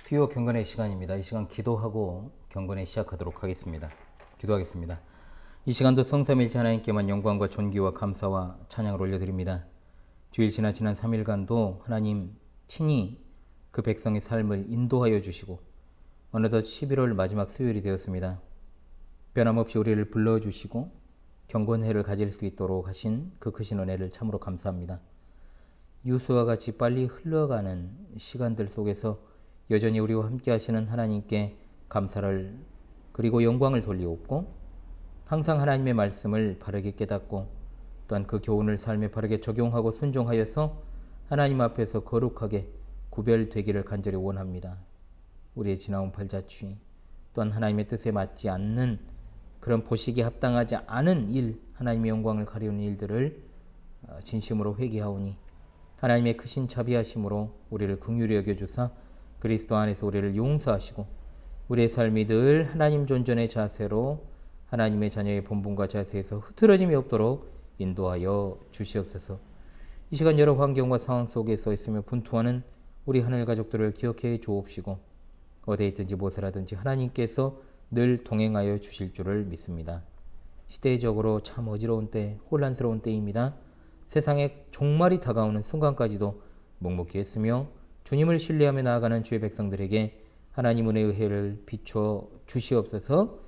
수요 경건의 시간입니다. 이 시간 기도하고 경건에 시작하도록 하겠습니다. 기도하겠습니다. 이 시간도 성삼일체 하나님께만 영광과 존귀와 감사와 찬양을 올려드립니다. 주일 지난 3일간도 하나님 친히 그 백성의 삶을 인도하여 주시고 어느덧 11월 마지막 수요일이 되었습니다. 변함없이 우리를 불러주시고 경건회를 가질 수 있도록 하신 그 크신 은혜를 참으로 감사합니다. 유수와 같이 빨리 흘러가는 시간들 속에서 여전히 우리와 함께 하시는 하나님께 감사를 그리고 영광을 돌리옵고 항상 하나님의 말씀을 바르게 깨닫고 또한 그 교훈을 삶에 바르게 적용하고 순종하여서 하나님 앞에서 거룩하게 구별되기를 간절히 원합니다. 우리의 지나온 팔자취 또한 하나님의 뜻에 맞지 않는 그런 보시기에 합당하지 않은 일, 하나님의 영광을 가리우는 일들을 진심으로 회개하오니 하나님의 크신 자비하심으로 우리를 긍휼히 여겨주사 그리스도 안에서 우리를 용서하시고 우리의 삶이 늘 하나님 존전의 자세로 하나님의 자녀의 본분과 자세에서 흐트러짐이 없도록 인도하여 주시옵소서. 이 시간 여러 환경과 상황 속에 서 있으며 분투하는 우리 하늘 가족들을 기억해 주옵시고 어디에 있든지 무엇을 하든지 하나님께서 늘 동행하여 주실 줄을 믿습니다. 시대적으로 참 어지러운 때, 혼란스러운 때입니다. 세상에 종말이 다가오는 순간까지도 묵묵히 했으며 주님을 신뢰하며 나아가는 주의 백성들에게 하나님 은혜의 해를 비춰 주시옵소서.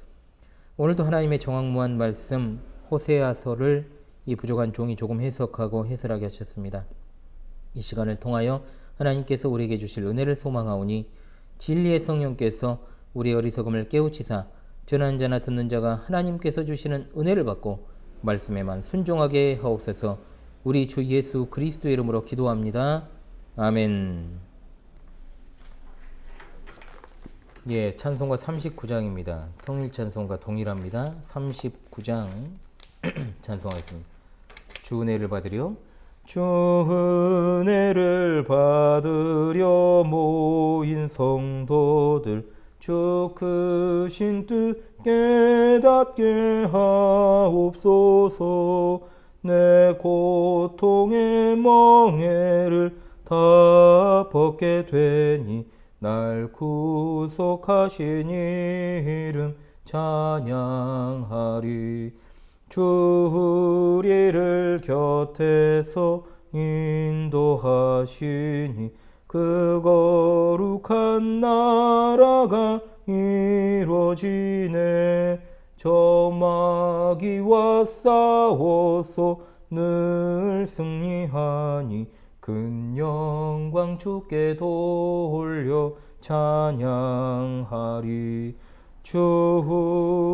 오늘도 하나님의 정확무한 말씀 호세아서를 이 부족한 종이 조금 해석하고 해설하게 하셨습니다. 이 시간을 통하여 하나님께서 우리에게 주실 은혜를 소망하오니 진리의 성령께서 우리의 어리석음을 깨우치사 전하는 자나 듣는 자가 하나님께서 주시는 은혜를 받고 말씀에만 순종하게 하옵소서. 우리 주 예수 그리스도의 이름으로 기도합니다. 아멘. 예, 찬송가 39장입니다. 통일 찬송과 동일합니다. 39장 찬송하겠습니다. 주 은혜를 받으려 주 은혜를 받으려 모인 성도들 주 크신 뜻 깨닫게 하옵소서. 내 고통의 멍에를 다 벗게 되니 날 구속하신 이름 찬양하리. 주 우리를 곁에서 인도하시니 그 거룩한 나라가 이루어지네. 저 마귀와 싸워서 늘 승리하니 큰 영광 주께 돌려 찬양하리. 주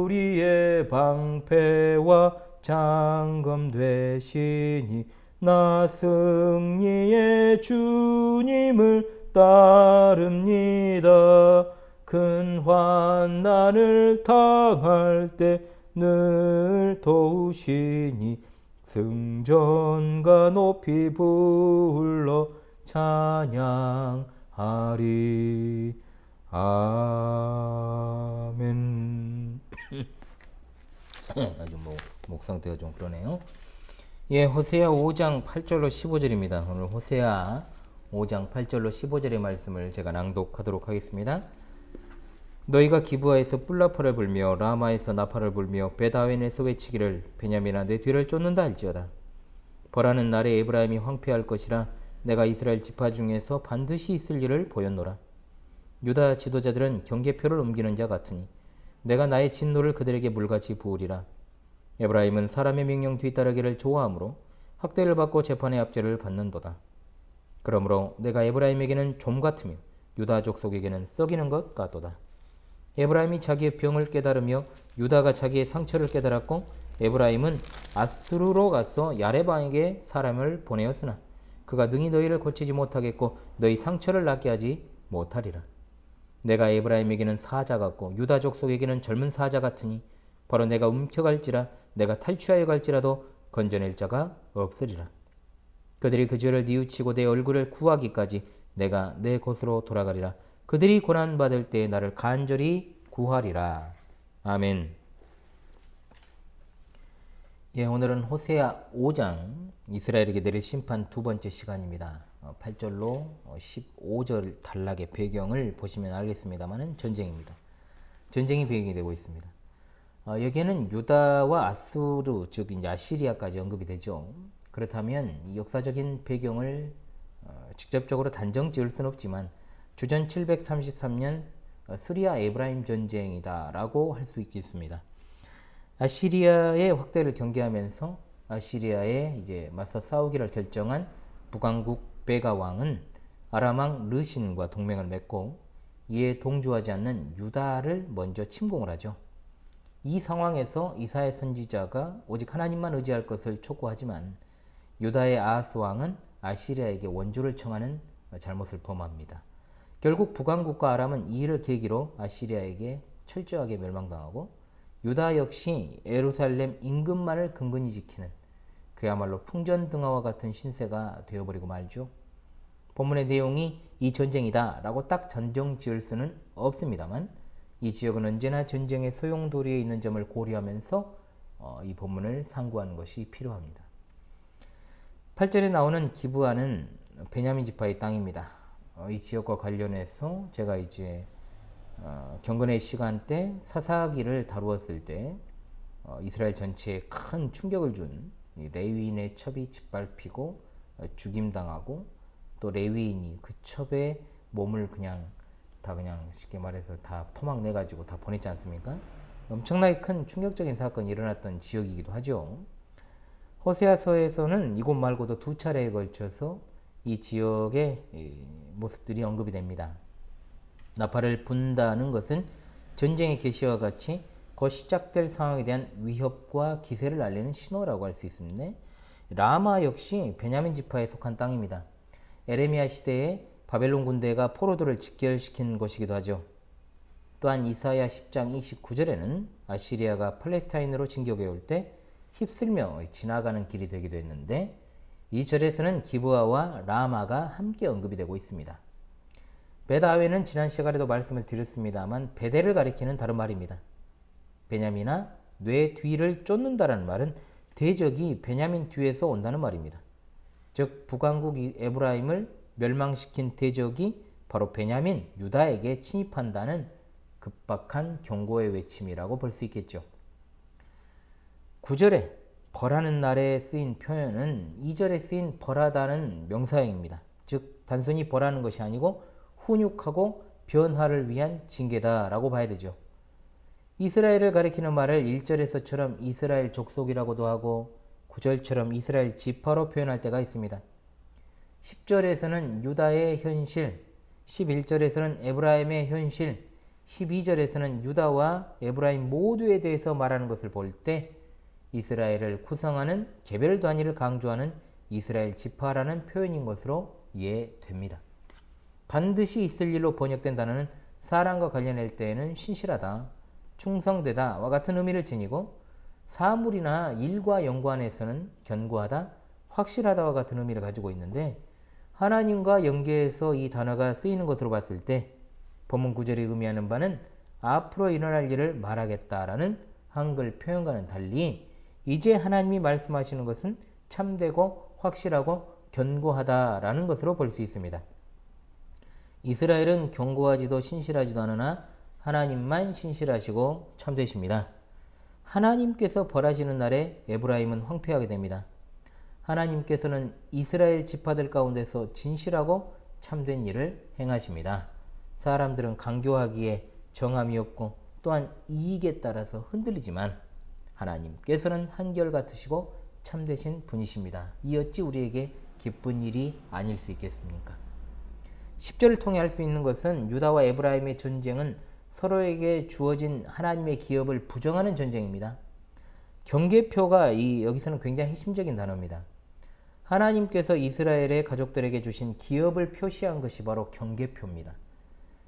우리의 방패와 장검 되시니 나 승리의 주님을 따릅니다. 큰 환난을 당할 때 늘 도우시니 승전가 높이 불러 찬양하리. 아멘. 아주 목 상태가 좀 그러네요. 예, 호세아 5장 8절로 15절입니다. 오늘 호세아 5장 8절로 15절의 말씀을 제가 낭독하도록 하겠습니다. 너희가 기브아에서 뿔나팔을 불며 라마에서 나팔을 불며 베다웬에서 외치기를 베냐민아 내 뒤를 쫓는다 할지어다. 벌하는 날에 에브라임이 황폐할 것이라 내가 이스라엘 지파 중에서 반드시 있을 일을 보였노라. 유다 지도자들은 경계표를 옮기는 자 같으니 내가 나의 진노를 그들에게 물같이 부으리라. 에브라임은 사람의 명령 뒤따르기를 좋아하므로 학대를 받고 재판의 압제를 받는도다. 그러므로 내가 에브라임에게는 좀 같으며 유다 족속에게는 썩이는 것 같도다. 에브라임이 자기의 병을 깨달으며 유다가 자기의 상처를 깨달았고 에브라임은 아스루로 가서 야레방에게 사람을 보내었으나 그가 능히 너희를 고치지 못하겠고 너희 상처를 낫게 하지 못하리라. 내가 에브라임에게는 사자 같고 유다 족속에게는 젊은 사자 같으니 바로 내가 움켜갈지라 내가 탈취하여 갈지라도 건져낼 자가 없으리라. 그들이 그 죄를 뉘우치고 내 얼굴을 구하기까지 내가 내 곳으로 돌아가리라. 그들이 고난받을 때에 나를 간절히 구하리라. 아멘. 예, 오늘은 호세아 5장 이스라엘에게 내릴 심판 두 번째 시간입니다. 8절로 15절 단락의 배경을 보시면 알겠습니다만 전쟁입니다. 전쟁이 배경이 되고 있습니다. 여기에는 유다와 아수르, 즉 이제 아시리아까지 언급이 되죠. 그렇다면 이 역사적인 배경을 직접적으로 단정 지을 수는 없지만 주전 733년 스리아 에브라임 전쟁이다라고 할 수 있겠습니다. 아시리아의 확대를 경계하면서 아시리아에 이제 맞서 싸우기를 결정한 북왕국 베가 왕은 아람 왕 르신과 동맹을 맺고 이에 동조하지 않는 유다를 먼저 침공을 하죠. 이 상황에서 이사야 선지자가 오직 하나님만 의지할 것을 촉구하지만 유다의 아하스 왕은 아시리아에게 원조를 청하는 잘못을 범합니다. 결국 북왕국과 아람은 이 일을 계기로 아시리아에게 철저하게 멸망당하고 유다 역시 예루살렘 임금만을 근근히 지키는 그야말로 풍전등화와 같은 신세가 되어버리고 말죠. 본문의 내용이 이 전쟁이다 라고 딱 단정 지을 수는 없습니다만 이 지역은 언제나 전쟁의 소용돌이에 있는 점을 고려하면서 이 본문을 상고하는 것이 필요합니다. 8절에 나오는 기브아는 베냐민 지파의 땅입니다. 이 지역과 관련해서 제가 이제 경건의 시간 때 사사기를 다루었을 때 이스라엘 전체에 큰 충격을 준 레위인의 첩이 짓밟히고 죽임당하고 또 레위인이 그 첩에 몸을 그냥 쉽게 말해서 다 토막 내가지고 다 보냈지 않습니까? 엄청나게 큰 충격적인 사건이 일어났던 지역이기도 하죠. 호세아서에서는 이곳 말고도 두 차례에 걸쳐서 이 지역의 모습들이 언급이 됩니다. 나팔을 분다는 것은 전쟁의 개시와 같이 곧 시작될 상황에 대한 위협과 기세를 알리는 신호라고 할 수 있습니다. 라마 역시 베냐민 지파에 속한 땅입니다. 에레미야 시대에 바벨론 군대가 포로들을 직결시킨 곳이기도 하죠. 또한 이사야 10장 29절에는 아시리아가 팔레스타인으로 진격해 올 때 휩쓸며 지나가는 길이 되기도 했는데 이 절에서는 기브아와 라마가 함께 언급이 되고 있습니다. 베다웨는 지난 시간에도 말씀을 드렸습니다만 베델을 가리키는 다른 말입니다. 베냐민아 뇌 뒤를 쫓는다라는 말은 대적이 베냐민 뒤에서 온다는 말입니다. 즉 북왕국 에브라임을 멸망시킨 대적이 바로 베냐민 유다에게 침입한다는 급박한 경고의 외침이라고 볼 수 있겠죠. 9절에 벌하는 날에 쓰인 표현은 2절에 쓰인 벌하다는 명사형입니다. 즉 단순히 벌하는 것이 아니고 훈육하고 변화를 위한 징계다라고 봐야 되죠. 이스라엘을 가리키는 말을 1절에서처럼 이스라엘 족속이라고도 하고 9절처럼 이스라엘 지파로 표현할 때가 있습니다. 10절에서는 유다의 현실, 11절에서는 에브라임의 현실, 12절에서는 유다와 에브라임 모두에 대해서 말하는 것을 볼 때 이스라엘을 구성하는 개별 단위를 강조하는 이스라엘 지파라는 표현인 것으로 이해됩니다. 반드시 있을 일로 번역된 단어는 사람과 관련할 때에는 신실하다, 충성되다와 같은 의미를 지니고 사물이나 일과 연관해서는 견고하다, 확실하다와 같은 의미를 가지고 있는데 하나님과 연계해서 이 단어가 쓰이는 것으로 봤을 때 본문 9절이 의미하는 바는 앞으로 일어날 일을 말하겠다라는 한글 표현과는 달리 이제 하나님이 말씀하시는 것은 참되고 확실하고 견고하다라는 것으로 볼 수 있습니다. 이스라엘은 견고하지도 신실하지도 않으나 하나님만 신실하시고 참되십니다. 하나님께서 벌하시는 날에 에브라임은 황폐하게 됩니다. 하나님께서는 이스라엘 지파들 가운데서 진실하고 참된 일을 행하십니다. 사람들은 강교하기에 정함이 없고 또한 이익에 따라서 흔들리지만 하나님께서는 한결같으시고 참되신 분이십니다. 이 어찌 우리에게 기쁜 일이 아닐 수 있겠습니까? 10절을 통해 알 수 있는 것은 유다와 에브라임의 전쟁은 서로에게 주어진 하나님의 기업을 부정하는 전쟁입니다. 경계표가 여기서는 굉장히 핵심적인 단어입니다. 하나님께서 이스라엘의 가족들에게 주신 기업을 표시한 것이 바로 경계표입니다.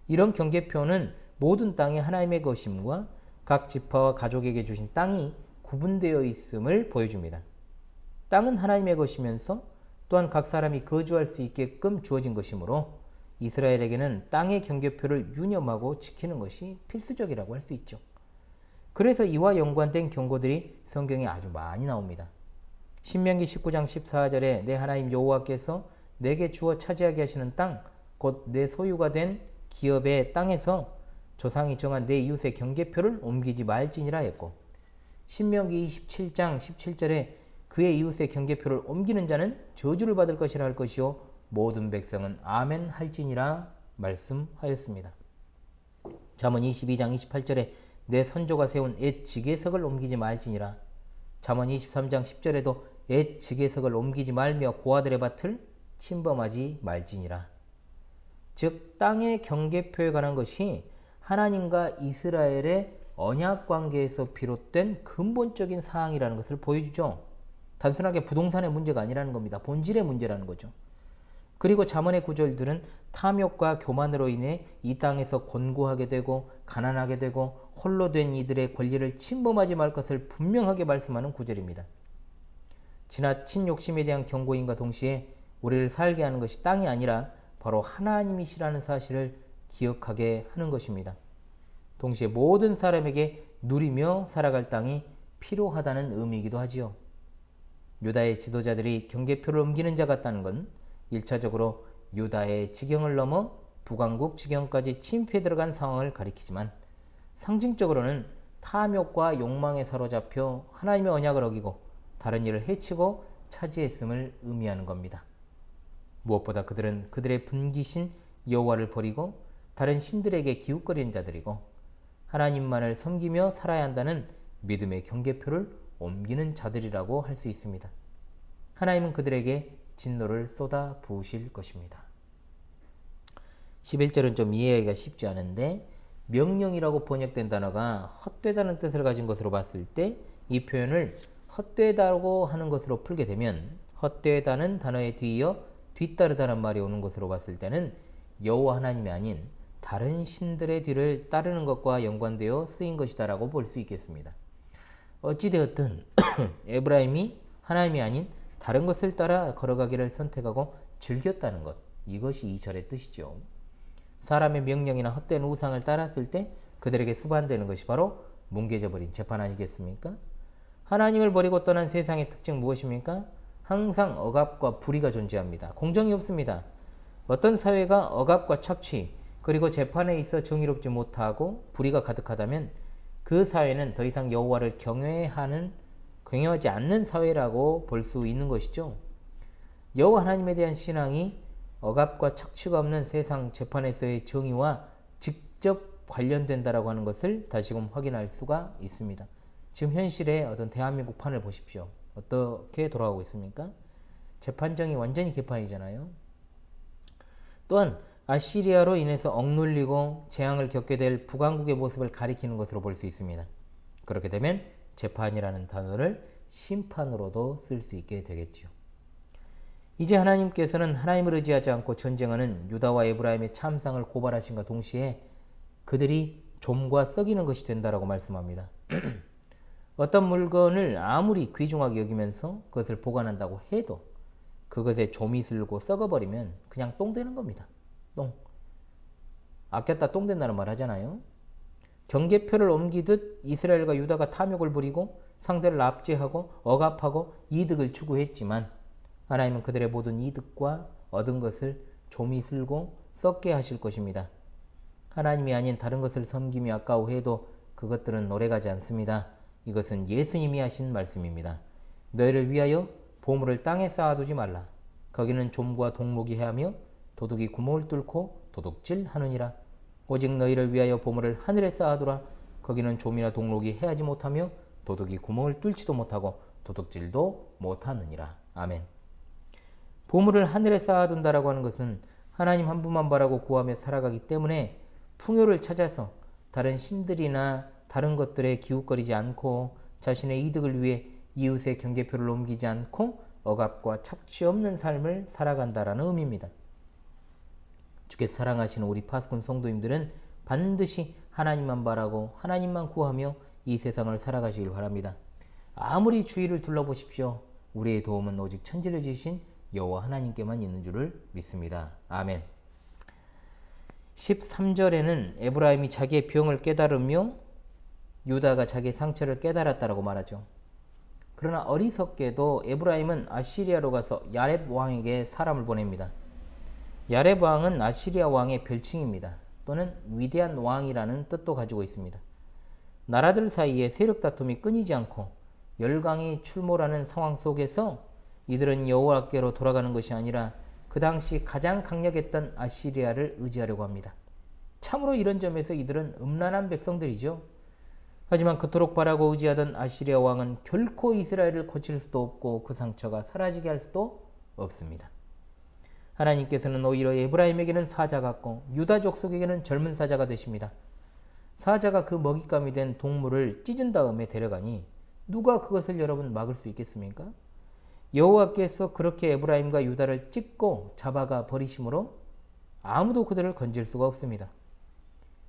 이런 경계표는 모든 땅이 하나님의 것임과 각 지파와 가족에게 주신 땅이 구분되어 있음을 보여줍니다. 땅은 하나님의 것이면서 또한 각 사람이 거주할 수 있게끔 주어진 것이므로 이스라엘에게는 땅의 경계표를 유념하고 지키는 것이 필수적이라고 할 수 있죠. 그래서 이와 연관된 경고들이 성경에 아주 많이 나옵니다. 신명기 19장 14절에 내 하나님 여호와께서 내게 주어 차지하게 하시는 땅, 곧 내 소유가 된 기업의 땅에서 조상이 정한 내 이웃의 경계표를 옮기지 말지니라 했고, 신명기 27장 17절에 그의 이웃의 경계표를 옮기는 자는 저주를 받을 것이라 할 것이요 모든 백성은 아멘 할지니라 말씀하였습니다. 잠언 22장 28절에 내 선조가 세운 옛 지계석을 옮기지 말지니라. 잠언 23장 10절에도 옛 지계석을 옮기지 말며 고아들의 밭을 침범하지 말지니라. 즉 땅의 경계표에 관한 것이 하나님과 이스라엘의 언약 관계에서 비롯된 근본적인 사항이라는 것을 보여주죠. 단순하게 부동산의 문제가 아니라는 겁니다. 본질의 문제라는 거죠. 그리고 잠언의 구절들은 탐욕과 교만으로 인해 이 땅에서 곤고하게 되고 가난하게 되고 홀로 된 이들의 권리를 침범하지 말 것을 분명하게 말씀하는 구절입니다. 지나친 욕심에 대한 경고인과 동시에 우리를 살게 하는 것이 땅이 아니라 바로 하나님이시라는 사실을 기억하게 하는 것입니다. 동시에 모든 사람에게 누리며 살아갈 땅이 필요하다는 의미이기도 하지요. 유다의 지도자들이 경계표를 옮기는 자 같다는 건 1차적으로 유다의 지경을 넘어 북왕국 지경까지 침투해 들어간 상황을 가리키지만, 상징적으로는 탐욕과 욕망에 사로잡혀 하나님의 언약을 어기고 다른 이를 해치고 차지했음을 의미하는 겁니다. 무엇보다 그들은 그들의 분기신 여호와를 버리고 다른 신들에게 기웃거리는 자들이고 하나님만을 섬기며 살아야 한다는 믿음의 경계표를 옮기는 자들이라고 할 수 있습니다. 하나님은 그들에게 진노를 쏟아 부으실 것입니다. 11절은 좀 이해하기가 쉽지 않은데, 명령이라고 번역된 단어가 헛되다는 뜻을 가진 것으로 봤을 때 이 표현을 헛되다고 하는 것으로 풀게 되면, 헛되다는 단어에 뒤이어 뒤따르다는 말이 오는 것으로 봤을 때는 여호와 하나님이 아닌 다른 신들의 뒤를 따르는 것과 연관되어 쓰인 것이다 라고 볼 수 있겠습니다. 어찌되었든 에브라임이 하나님이 아닌 다른 것을 따라 걸어가기를 선택하고 즐겼다는 것, 이것이 이 절의 뜻이죠. 사람의 명령이나 헛된 우상을 따랐을 때 그들에게 수반되는 것이 바로 뭉개져버린 재판 아니겠습니까? 하나님을 버리고 떠난 세상의 특징 무엇입니까? 항상 억압과 불의가 존재합니다. 공정이 없습니다. 어떤 사회가 억압과 착취, 그리고 재판에 있어 정의롭지 못하고 불의가 가득하다면 그 사회는 더 이상 여호와를 경외하지 않는 사회라고 볼 수 있는 것이죠. 여호와 하나님에 대한 신앙이 억압과 착취가 없는 세상 재판에서의 정의와 직접 관련된다라고 하는 것을 다시금 확인할 수가 있습니다. 지금 현실의 어떤 대한민국 판을 보십시오. 어떻게 돌아가고 있습니까? 재판정이 완전히 개판이잖아요. 또한 아시리아로 인해서 억눌리고 재앙을 겪게 될 북왕국의 모습을 가리키는 것으로 볼 수 있습니다. 그렇게 되면 재판이라는 단어를 심판으로도 쓸 수 있게 되겠지요. 이제 하나님께서는 하나님을 의지하지 않고 전쟁하는 유다와 에브라임의 참상을 고발하신과 동시에 그들이 좀과 썩이는 것이 된다라고 말씀합니다. 어떤 물건을 아무리 귀중하게 여기면서 그것을 보관한다고 해도 그것에 좀이 슬고 썩어버리면 그냥 똥 되는 겁니다. 똥. 아꼈다 똥 된다는 말 하잖아요. 경계표를 옮기듯 이스라엘과 유다가 탐욕을 부리고 상대를 압제하고 억압하고 이득을 추구했지만 하나님은 그들의 모든 이득과 얻은 것을 좀이 슬고 썩게 하실 것입니다. 하나님이 아닌 다른 것을 섬기며 아까워해도 그것들은 오래가지 않습니다. 이것은 예수님이 하신 말씀입니다. 너희를 위하여 보물을 땅에 쌓아두지 말라. 거기는 좀과 동록이 해하며 도둑이 구멍을 뚫고 도둑질하느니라. 오직 너희를 위하여 보물을 하늘에 쌓아두라. 거기는 좀이나 동록이 해하지 못하며 도둑이 구멍을 뚫지도 못하고 도둑질도 못하느니라. 아멘. 보물을 하늘에 쌓아둔다라고 하는 것은 하나님 한 분만 바라고 구하며 살아가기 때문에 풍요를 찾아서 다른 신들이나 다른 것들에 기웃거리지 않고 자신의 이득을 위해 이웃의 경계표를 옮기지 않고 억압과 착취 없는 삶을 살아간다라는 의미입니다. 주께서 사랑하시는 우리 파수꾼 성도님들은 반드시 하나님만 바라고 하나님만 구하며 이 세상을 살아가시길 바랍니다. 아무리 주위를 둘러보십시오. 우리의 도움은 오직 천지를 지으신 여호와 하나님께만 있는 줄을 믿습니다. 아멘. 13절에는 에브라임이 자기의 병을 깨달으며 유다가 자기의 상처를 깨달았다라고 말하죠. 그러나 어리석게도 에브라임은 아시리아로 가서 야렙 왕에게 사람을 보냅니다. 야렙 왕은 아시리아 왕의 별칭입니다. 또는 위대한 왕이라는 뜻도 가지고 있습니다. 나라들 사이에 세력 다툼이 끊이지 않고 열강이 출몰하는 상황 속에서 이들은 여호와께로 돌아가는 것이 아니라 그 당시 가장 강력했던 아시리아를 의지하려고 합니다. 참으로 이런 점에서 이들은 음란한 백성들이죠. 하지만 그토록 바라고 의지하던 아시리아 왕은 결코 이스라엘을 고칠 수도 없고 그 상처가 사라지게 할 수도 없습니다. 하나님께서는 오히려 에브라임에게는 사자 같고 유다 족속에게는 젊은 사자가 되십니다. 사자가 그 먹잇감이 된 동물을 찢은 다음에 데려가니 누가 그것을 여러분 막을 수 있겠습니까? 여호와께서 그렇게 에브라임과 유다를 찢고 잡아가 버리심으로 아무도 그들을 건질 수가 없습니다.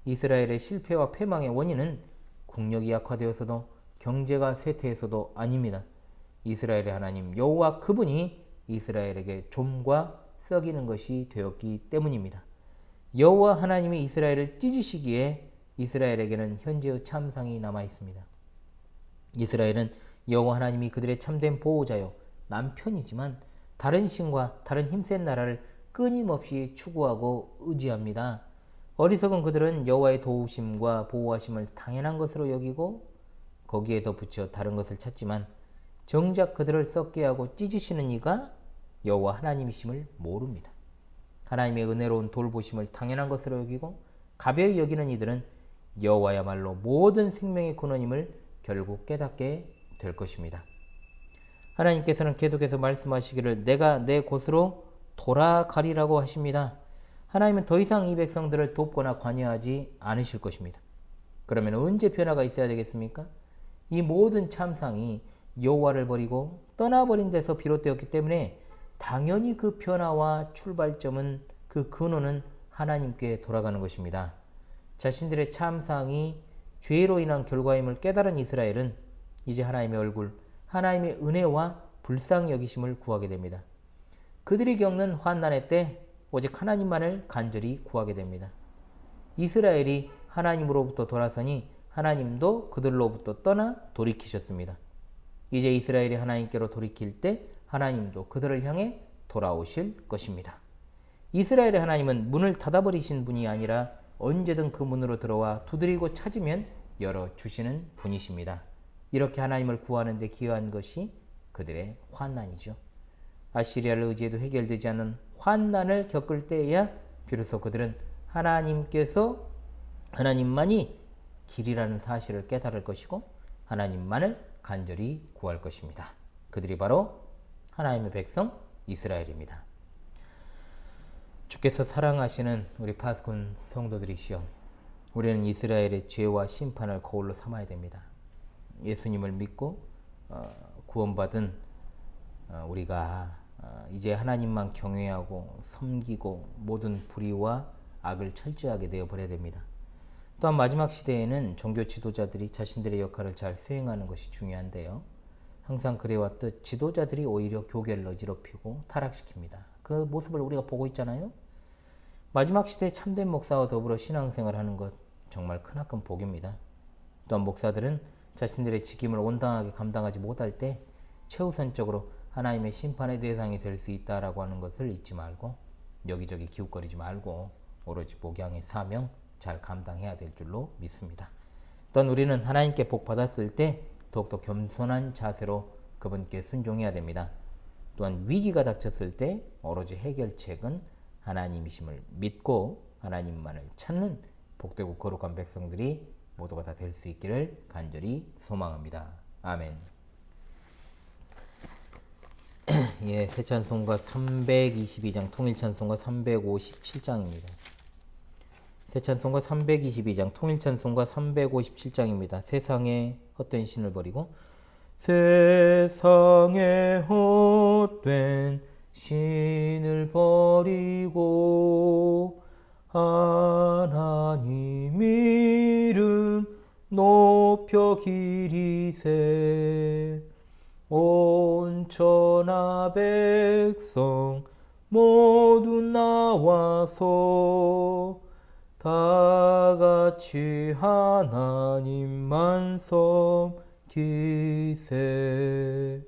이스라엘의 실패와 패망의 원인은 국력이 약화되어서도 경제가 쇠퇴해서도 아닙니다. 이스라엘의 하나님 여호와 그분이 이스라엘에게 좀과 썩이는 것이 되었기 때문입니다. 여호와 하나님이 이스라엘을 찢으시기에 이스라엘에게는 현재의 참상이 남아 있습니다. 이스라엘은 여호와 하나님이 그들의 참된 보호자요 남편이지만 다른 신과 다른 힘센 나라를 끊임없이 추구하고 의지합니다. 어리석은 그들은 여호와의 도우심과 보호하심을 당연한 것으로 여기고 거기에 덧붙여 다른 것을 찾지만 정작 그들을 썩게 하고 찢으시는 이가 여호와 하나님이심을 모릅니다. 하나님의 은혜로운 돌보심을 당연한 것으로 여기고 가벼이 여기는 이들은 여호와야말로 모든 생명의 근원임을 결국 깨닫게 될 것입니다. 하나님께서는 계속해서 말씀하시기를 내가 내 곳으로 돌아가리라고 하십니다. 하나님은 더 이상 이 백성들을 돕거나 관여하지 않으실 것입니다. 그러면 언제 변화가 있어야 되겠습니까? 이 모든 참상이 여호와를 버리고 떠나버린 데서 비롯되었기 때문에 당연히 그 변화와 출발점은 그 근원은 하나님께 돌아가는 것입니다. 자신들의 참상이 죄로 인한 결과임을 깨달은 이스라엘은 이제 하나님의 얼굴, 하나님의 은혜와 불쌍히 여기심을 구하게 됩니다. 그들이 겪는 환난의 때 오직 하나님만을 간절히 구하게 됩니다. 이스라엘이 하나님으로부터 돌아서니 하나님도 그들로부터 떠나 돌이키셨습니다. 이제 이스라엘이 하나님께로 돌이킬 때 하나님도 그들을 향해 돌아오실 것입니다. 이스라엘의 하나님은 문을 닫아버리신 분이 아니라 언제든 그 문으로 들어와 두드리고 찾으면 열어주시는 분이십니다. 이렇게 하나님을 구하는 데 기여한 것이 그들의 환난이죠. 아시리아를 의지해도 해결되지 않는 환난을 겪을 때에야 비로소 그들은 하나님만이 길이라는 사실을 깨달을 것이고 하나님만을 간절히 구할 것입니다. 그들이 바로 하나님의 백성 이스라엘입니다. 주께서 사랑하시는 우리 파수꾼 성도들이시여, 우리는 이스라엘의 죄와 심판을 거울로 삼아야 됩니다. 예수님을 믿고 구원받은 우리가 이제 하나님만 경외하고 섬기고 모든 불의와 악을 철저하게 내어버려야 됩니다. 또한 마지막 시대에는 종교 지도자들이 자신들의 역할을 잘 수행하는 것이 중요한데요. 항상 그래왔듯 지도자들이 오히려 교계를 어지럽히고 타락시킵니다. 그 모습을 우리가 보고 있잖아요. 마지막 시대에 참된 목사와 더불어 신앙생활하는 것 정말 크나큰 복입니다. 또한 목사들은 자신들의 직임을 온당하게 감당하지 못할 때 최우선적으로 하나님의 심판의 대상이 될 수 있다라고 하는 것을 잊지 말고 여기저기 기웃거리지 말고 오로지 목양의 사명 잘 감당해야 될 줄로 믿습니다. 또한 우리는 하나님께 복 받았을 때 더욱더 겸손한 자세로 그분께 순종해야 됩니다. 또한 위기가 닥쳤을 때 오로지 해결책은 하나님이심을 믿고 하나님만을 찾는 복되고 거룩한 백성들이 모두가 다 될 수 있기를 간절히 소망합니다. 아멘. 예, 새 찬송가 322장, 통일 찬송가 357장입니다. 새 찬송가 322장, 통일 찬송가 357장입니다. 세상에 헛된 신을 버리고 세상에 헛된 신을 버리고 하나님 이름 높여 기리세 온 천하 백성 모두 나와서 다 같이 하나님만 기세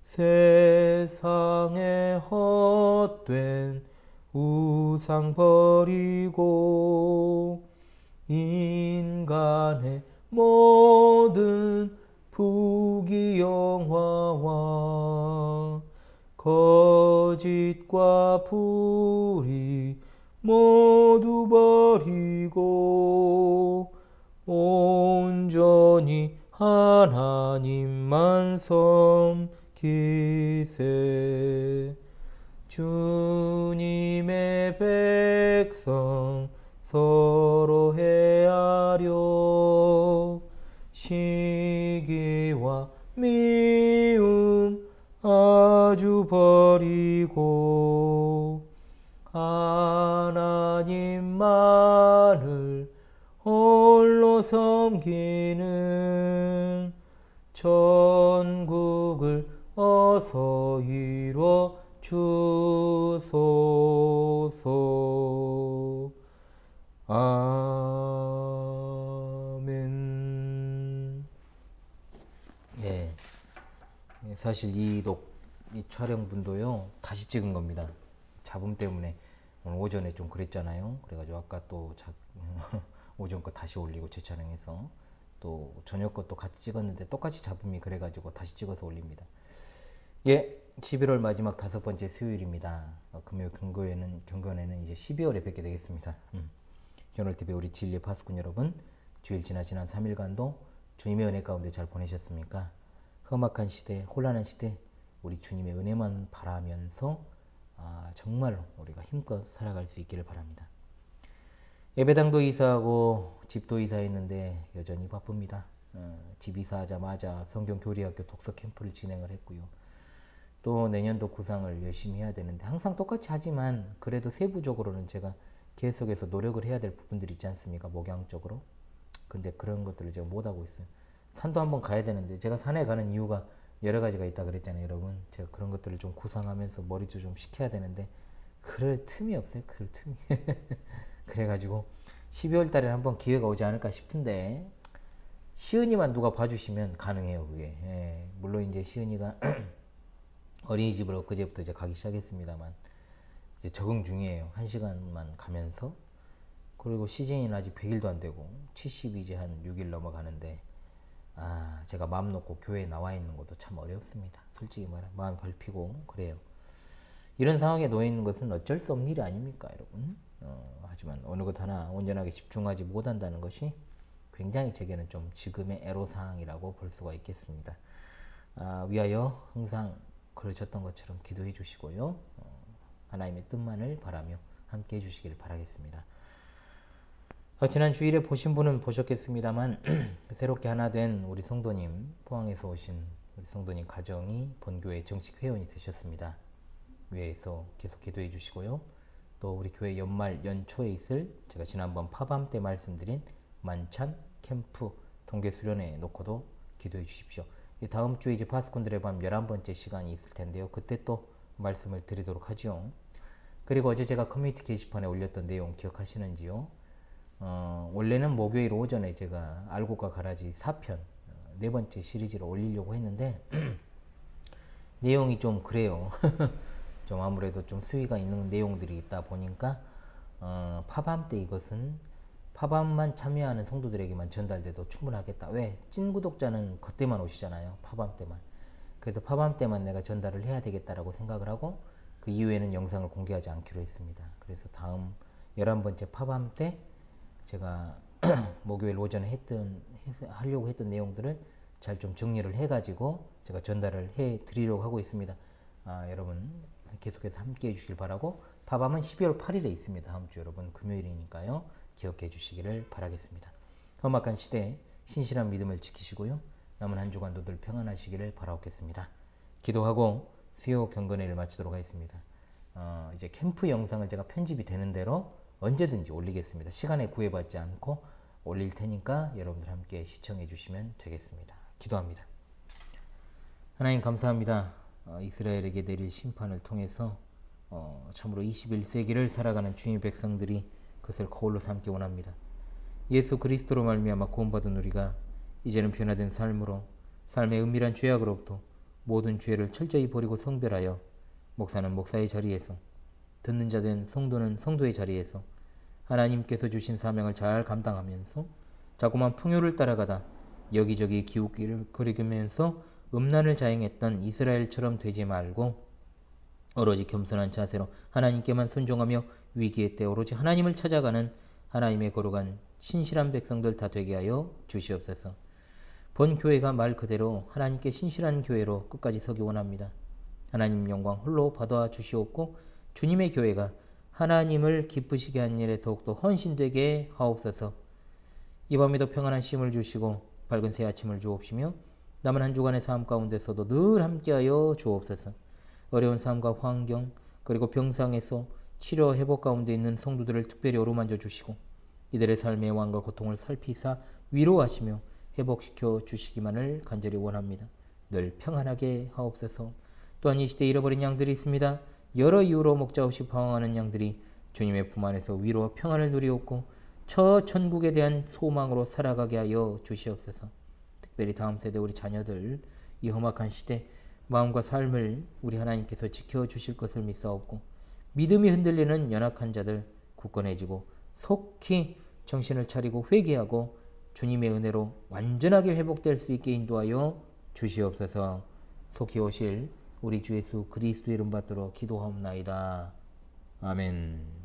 세상에 헛된 우상 버리고 인간의 모든 부귀영화와 거짓과 불의 모두 버리고 온전히 하나님만 섬기세. 주님의 백성 서로 헤아려 시기와 미움 아주 버리고 하나님만을 홀로 섬기는 천국을 어서 이뤄 주소서. 아멘. 예, 사실 이 촬영분도요 다시 찍은 겁니다. 잡음 때문에 오늘 오전에 좀 그랬잖아요. 그래가지고 아까 또 오전 거 다시 올리고 재촬영해서 또 저녁 것도 같이 찍었는데 똑같이 잡음이 그래가지고 다시 찍어서 올립니다. 예, 11월 마지막 5번째 수요일입니다. 금요일 경건에는 이제 12월에 뵙게 되겠습니다. 견월TV 우리 진리의 파수꾼 여러분, 주일 지난 3일간도 주님의 은혜 가운데 잘 보내셨습니까? 험악한 시대, 혼란한 시대, 우리 주님의 은혜만 바라면서 정말 우리가 힘껏 살아갈 수 있기를 바랍니다. 예배당도 이사하고 집도 이사했는데 여전히 바쁩니다. 집 이사하자마자 성경교리학교 독서 캠프를 진행을 했고요. 또 내년도 구상을 열심히 해야 되는데 항상 똑같이 하지만 그래도 세부적으로는 제가 계속해서 노력을 해야 될 부분들이 있지 않습니까? 목양적으로. 근데 그런 것들을 제가 못하고 있어요. 산도 한번 가야 되는데 제가 산에 가는 이유가 여러 가지가 있다 그랬잖아요, 여러분. 제가 그런 것들을 좀 구상하면서 머리도 좀 식혀야 되는데 그럴 틈이 없어요. 그럴 틈이. 그래가지고 12월 달에 한번 기회가 오지 않을까 싶은데 시은이만 누가 봐주시면 가능해요, 그게. 예, 물론 이제 시은이가 어린이집을 엊그제부터 이제 가기 시작했습니다만 이제 적응 중이에요. 1시간만 가면서. 그리고 시즌이는 아직 100일도 안 되고 70 이제 한 6일 넘어가는데 제가 마음 놓고 교회에 나와 있는 것도 참 어렵습니다. 솔직히 말해 마음이 밟히고 그래요. 이런 상황에 놓여 있는 것은 어쩔 수 없는 일이 아닙니까, 여러분? 하지만 어느 것 하나 온전하게 집중하지 못한다는 것이 굉장히 제게는 좀 지금의 애로사항이라고 볼 수가 있겠습니다. 위하여 항상 그러셨던 것처럼 기도해 주시고요. 하나님의 뜻만을 바라며 함께 해주시길 바라겠습니다. 지난 주일에 보신 분은 보셨겠습니다만 새롭게 하나 된 우리 성도님, 포항에서 오신 우리 성도님 가정이 본교회 정식 회원이 되셨습니다. 위에서 계속 기도해 주시고요. 또 우리 교회 연말 연초에 있을 제가 지난번 파밤 때 말씀드린 만찬 캠프 동계 수련회 놓고도 기도해 주십시오. 다음 주에 이제 파수꾼들의 밤 11번째 시간이 있을 텐데요. 그때 또 말씀을 드리도록 하죠. 그리고 어제 제가 커뮤니티 게시판에 올렸던 내용 기억하시는지요? 원래는 목요일 오전에 제가 알곡과 가라지 4편 4번째 시리즈를 올리려고 했는데 내용이 좀 그래요. 좀 아무래도 좀 수위가 있는 내용들이 있다 보니까 파밤 때 이것은 파밤만 참여하는 성도들에게만 전달돼도 충분하겠다. 왜? 찐 구독자는 그때만 오시잖아요. 파밤 때만. 그래서 파밤 때만 내가 전달을 해야 되겠다라고 생각을 하고 그 이후에는 영상을 공개하지 않기로 했습니다. 그래서 다음 11번째 파밤 때 제가 목요일 오전에 하려고 했던 내용들을 잘 좀 정리를 해가지고 제가 전달을 해 드리려고 하고 있습니다. 여러분 계속해서 함께 해주시길 바라고 파밤은 12월 8일에 있습니다. 다음 주 여러분 금요일이니까요. 기억해 주시기를 바라겠습니다. 험악한 시대에 신실한 믿음을 지키시고요. 남은 한 주간도 늘 평안하시기를 바라옵겠습니다. 기도하고 수요 경건회를 마치도록 하겠습니다. 이제 캠프 영상을 제가 편집이 되는 대로 언제든지 올리겠습니다. 시간에 구애받지 않고 올릴 테니까 여러분들 함께 시청해 주시면 되겠습니다. 기도합니다. 하나님 감사합니다. 이스라엘에게 내릴 심판을 통해서 참으로 21세기를 살아가는 주님의 백성들이 그것을 거울로 삼기 원합니다. 예수 그리스도로 말미암아 구원받은 우리가 이제는 변화된 삶으로 삶의 은밀한 죄악으로부터 모든 죄를 철저히 버리고 성별하여 목사는 목사의 자리에서, 듣는 자된 성도는 성도의 자리에서 하나님께서 주신 사명을 잘 감당하면서 자꾸만 풍요를 따라가다 여기저기 기웃기를 거리면서 음란을 자행했던 이스라엘처럼 되지 말고 오로지 겸손한 자세로 하나님께만 순종하며 위기의 때 오로지 하나님을 찾아가는 하나님의 거룩한 신실한 백성들 다 되게 하여 주시옵소서. 본 교회가 말 그대로 하나님께 신실한 교회로 끝까지 서기 원합니다. 하나님 영광 홀로 받아 주시옵고 주님의 교회가 하나님을 기쁘시게 하는 일에 더욱더 헌신되게 하옵소서. 이 밤에도 평안한 쉼을 주시고 밝은 새 아침을 주옵시며 남은 한 주간의 삶 가운데서도 늘 함께하여 주옵소서. 어려운 삶과 환경 그리고 병상에서 치료 회복 가운데 있는 성도들을 특별히 어루만져 주시고 이들의 삶의 왕과 고통을 살피사 위로하시며 회복시켜 주시기만을 간절히 원합니다. 늘 평안하게 하옵소서. 또한 이 시대에 잃어버린 양들이 있습니다. 여러 이유로 목자 없이 방황하는 양들이 주님의 품 안에서 위로와 평안을 누리옵고 저 천국에 대한 소망으로 살아가게 하여 주시옵소서. 특별히 다음 세대 우리 자녀들 이 험악한 시대 마음과 삶을 우리 하나님께서 지켜주실 것을 믿사옵고 믿음이 흔들리는 연약한 자들 굳건해지고 속히 정신을 차리고 회개하고 주님의 은혜로 완전하게 회복될 수 있게 인도하여 주시옵소서. 속히 오실 우리 주 예수 그리스도의 이름 받들어 기도하옵나이다. 아멘.